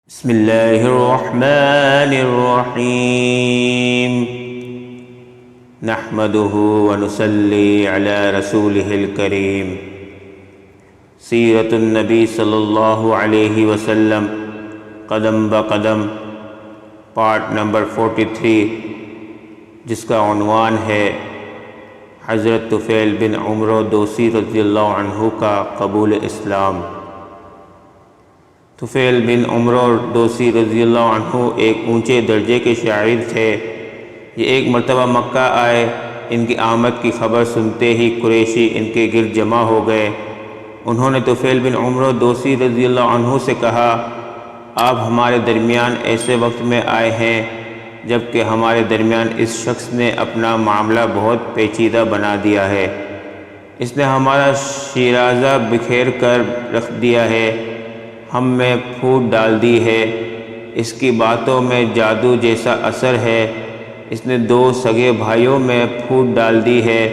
بسم اللہ الرحمن الرحیم نحمده ونصلی علی رسولہ الکریم سیرت النبی صلی اللہ علیہ وسلم قدم بقدم پارٹ نمبر 43 جس کا عنوان ہے حضرت طفیل بن عمرو دوسی رضی اللہ عنہ کا قبول اسلام۔ طفیل بن عمرو دوسی رضی اللہ عنہ ایک اونچے درجے کے شاعر تھے۔ یہ ایک مرتبہ مکہ آئے۔ ان کی آمد کی خبر سنتے ہی قریشی ان کے گرد جمع ہو گئے۔ انہوں نے طفیل بن عمرو دوسی رضی اللہ عنہ سے کہا، آپ ہمارے درمیان ایسے وقت میں آئے ہیں جبکہ ہمارے درمیان اس شخص نے اپنا معاملہ بہت پیچیدہ بنا دیا ہے۔ اس نے ہمارا شیرازہ بکھیر کر رکھ دیا ہے، ہم میں پھوٹ ڈال دی ہے، اس کی باتوں میں جادو جیسا اثر ہے، اس نے 2 سگے بھائیوں میں پھوٹ ڈال دی ہے۔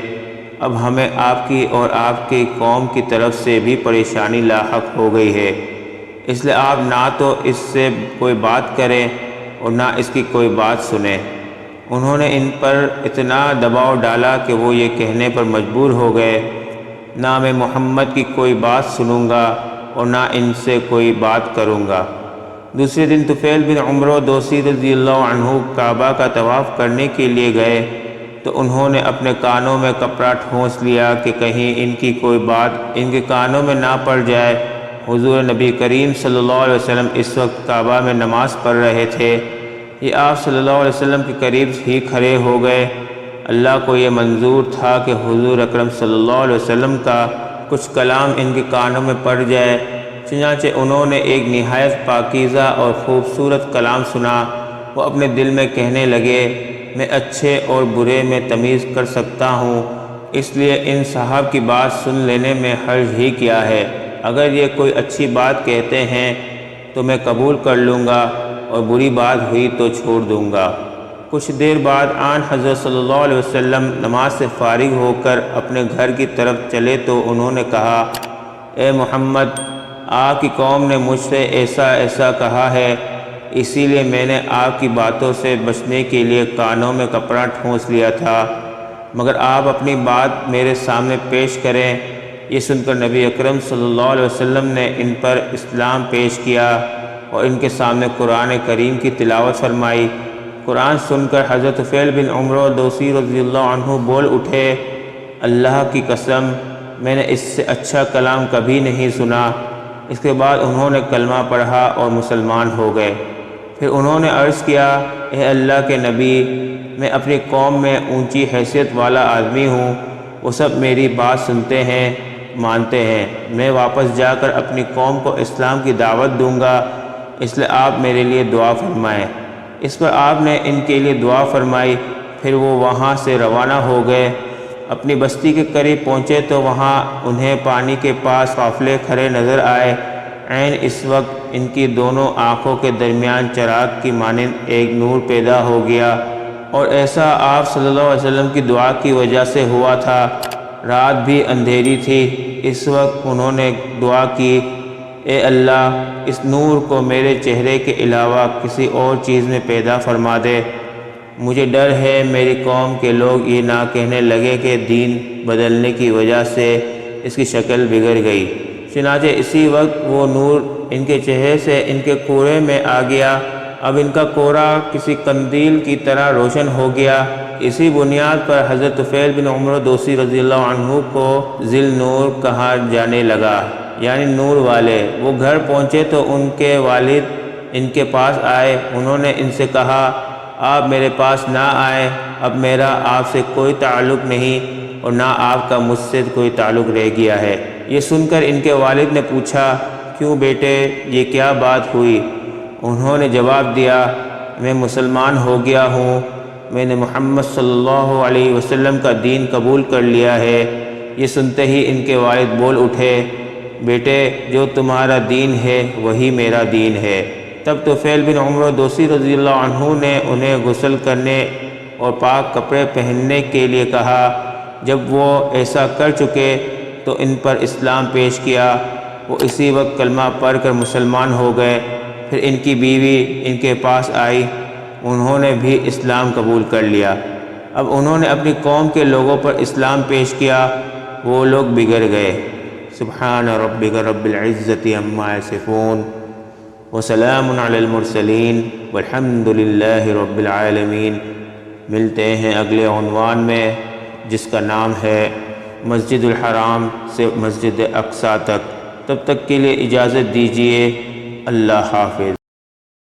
اب ہمیں آپ کی اور آپ کی قوم کی طرف سے بھی پریشانی لاحق ہو گئی ہے، اس لیے آپ نہ تو اس سے کوئی بات کریں اور نہ اس کی کوئی بات سنیں۔ انہوں نے ان پر اتنا دباؤ ڈالا کہ وہ یہ کہنے پر مجبور ہو گئے، نہ میں محمد کی کوئی بات سنوں گا اور نہ ان سے کوئی بات کروں گا۔ دوسرے دن طفیل بن عمرو دوسی رضی اللہ عنہ کعبہ کا طواف کرنے کے لیے گئے تو انہوں نے اپنے کانوں میں کپڑا ٹھونس لیا کہ کہیں ان کی کوئی بات ان کے کانوں میں نہ پڑ جائے۔ حضور نبی کریم صلی اللہ علیہ وسلم اس وقت کعبہ میں نماز پڑھ رہے تھے۔ یہ آپ صلی اللہ علیہ وسلم کے قریب ہی کھڑے ہو گئے۔ اللہ کو یہ منظور تھا کہ حضور اکرم صلی اللہ علیہ وسلم کا کچھ کلام ان کے کانوں میں پڑ جائے، چنانچہ انہوں نے ایک نہایت پاکیزہ اور خوبصورت کلام سنا۔ وہ اپنے دل میں کہنے لگے، میں اچھے اور برے میں تمیز کر سکتا ہوں، اس لیے ان صاحب کی بات سن لینے میں حرج ہی کیا ہے۔ اگر یہ کوئی اچھی بات کہتے ہیں تو میں قبول کر لوں گا اور بری بات ہوئی تو چھوڑ دوں گا۔ کچھ دیر بعد آن حضرت صلی اللہ علیہ وسلم نماز سے فارغ ہو کر اپنے گھر کی طرف چلے تو انہوں نے کہا، اے محمد، آپ کی قوم نے مجھ سے ایسا کہا ہے، اسی لیے میں نے آپ کی باتوں سے بچنے کے لیے کانوں میں کپڑا ٹھونس لیا تھا، مگر آپ اپنی بات میرے سامنے پیش کریں۔ یہ سن کر نبی اکرم صلی اللہ علیہ وسلم نے ان پر اسلام پیش کیا اور ان کے سامنے قرآن کریم کی تلاوت فرمائی۔ قرآن سن کر حضرت طفیل بن عمرو دوسی رضی اللہ عنہ بول اٹھے، اللہ کی قسم، میں نے اس سے اچھا کلام کبھی نہیں سنا۔ اس کے بعد انہوں نے کلمہ پڑھا اور مسلمان ہو گئے۔ پھر انہوں نے عرض کیا، اے اللہ کے نبی، میں اپنی قوم میں اونچی حیثیت والا آدمی ہوں، وہ سب میری بات سنتے ہیں، مانتے ہیں۔ میں واپس جا کر اپنی قوم کو اسلام کی دعوت دوں گا، اس لیے آپ میرے لیے دعا فرمائیں۔ اس پر آپ نے ان کے لیے دعا فرمائی۔ پھر وہ وہاں سے روانہ ہو گئے۔ اپنی بستی کے قریب پہنچے تو وہاں انہیں پانی کے پاس قافلے کھڑے نظر آئے۔ عین اس وقت ان کی دونوں آنکھوں کے درمیان چراغ کی مانند ایک نور پیدا ہو گیا، اور ایسا آپ صلی اللہ علیہ وسلم کی دعا کی وجہ سے ہوا تھا۔ رات بھی اندھیری تھی۔ اس وقت انہوں نے دعا کی، اے اللہ، اس نور کو میرے چہرے کے علاوہ کسی اور چیز میں پیدا فرما دے۔ مجھے ڈر ہے میری قوم کے لوگ یہ نہ کہنے لگے کہ دین بدلنے کی وجہ سے اس کی شکل بگڑ گئی۔ چنانچہ اسی وقت وہ نور ان کے چہرے سے ان کے کورے میں آ گیا۔ اب ان کا کورا کسی قندیل کی طرح روشن ہو گیا۔ اسی بنیاد پر حضرت طفیل بن عمرو دوسی رضی اللہ عنہ کو ذی النور کہا جانے لگا، یعنی نور والے۔ وہ گھر پہنچے تو ان کے والد ان کے پاس آئے۔ انہوں نے ان سے کہا، آپ میرے پاس نہ آئیں، اب میرا آپ سے کوئی تعلق نہیں اور نہ آپ کا مجھ سے کوئی تعلق رہ گیا ہے۔ یہ سن کر ان کے والد نے پوچھا، کیوں بیٹے، یہ کیا بات ہوئی؟ انہوں نے جواب دیا، میں مسلمان ہو گیا ہوں، میں نے محمد صلی اللہ علیہ وسلم کا دین قبول کر لیا ہے۔ یہ سنتے ہی ان کے والد بول اٹھے، بیٹے، جو تمہارا دین ہے وہی میرا دین ہے۔ تب طفیل بن عمرو دوسی رضی اللہ عنہ نے انہیں غسل کرنے اور پاک کپڑے پہننے کے لیے کہا۔ جب وہ ایسا کر چکے تو ان پر اسلام پیش کیا۔ وہ اسی وقت کلمہ پڑھ کر مسلمان ہو گئے۔ پھر ان کی بیوی ان کے پاس آئی، انہوں نے بھی اسلام قبول کر لیا۔ اب انہوں نے اپنی قوم کے لوگوں پر اسلام پیش کیا، وہ لوگ بگڑ گئے۔ سبحان ربک رب العزت عما یصفون وسلام علی المرسلین والحمد للہ رب العالمین۔ ملتے ہیں اگلے عنوان میں جس کا نام ہے مسجد الحرام سے مسجد اقصیٰ تک۔ تب تک کے لیے اجازت دیجیے، اللہ حافظ۔